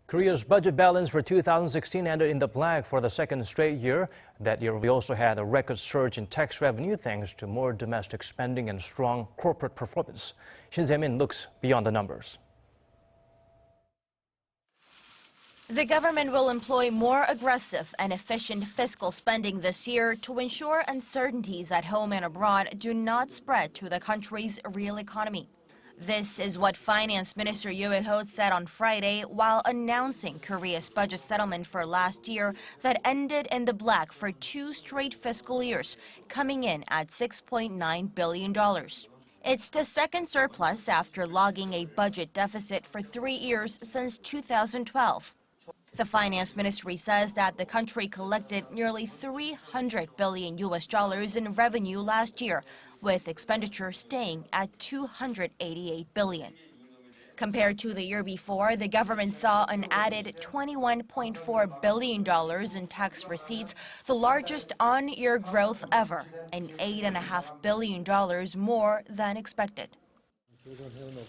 Korea's budget balance for 2016 ended in the black for the second straight year. That year, we also had a record surge in tax revenue thanks to more domestic spending and strong corporate performance. Shin Se-min looks beyond the numbers. The government will employ more aggressive and efficient fiscal spending this year to ensure uncertainties at home and abroad do not spread to the country's real economy. This is what Finance Minister Yoo Il-ho said on Friday while announcing Korea's budget settlement for last year that ended in the black for 2 straight fiscal years, coming in at $6.9 billion. It's the second surplus after logging a budget deficit for 3 years since 2012. The finance ministry says that the country collected nearly $300 billion in revenue last year, with expenditure staying at $288 billion. Compared to the year before, the government saw an added $21.4 billion in tax receipts, the largest on-year growth ever, and $8.5 billion more than expected.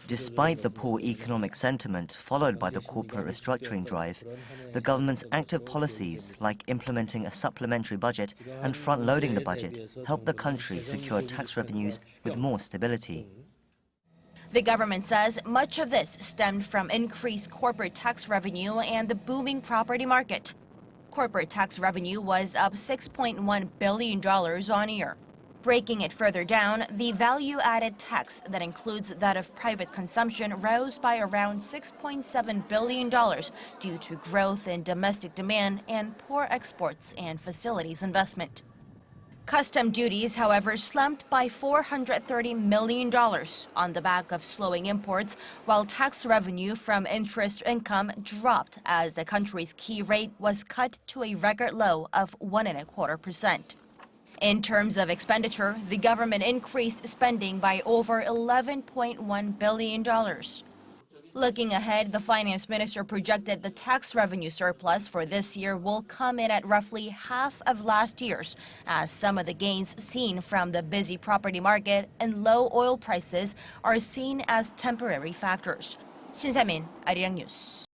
Despite the poor economic sentiment followed by the corporate restructuring drive, the government's active policies, like implementing a supplementary budget and front-loading the budget, helped the country secure tax revenues with more stability. The government says much of this stemmed from increased corporate tax revenue and the booming property market. Corporate tax revenue was up $6.1 billion on year. Breaking it further down, the value-added tax that includes that of private consumption rose by around $6.7 billion due to growth in domestic demand and poor exports and facilities investment. Custom duties, however, slumped by $430 million on the back of slowing imports, while tax revenue from interest income dropped as the country's key rate was cut to a record low of 1.25%. In terms of expenditure, the government increased spending by over $11.1 billion. Looking ahead, the finance minister projected the tax revenue surplus for this year will come in at roughly half of last year's, as some of the gains seen from the busy property market and low oil prices are seen as temporary factors. Shin Se-min, Arirang News.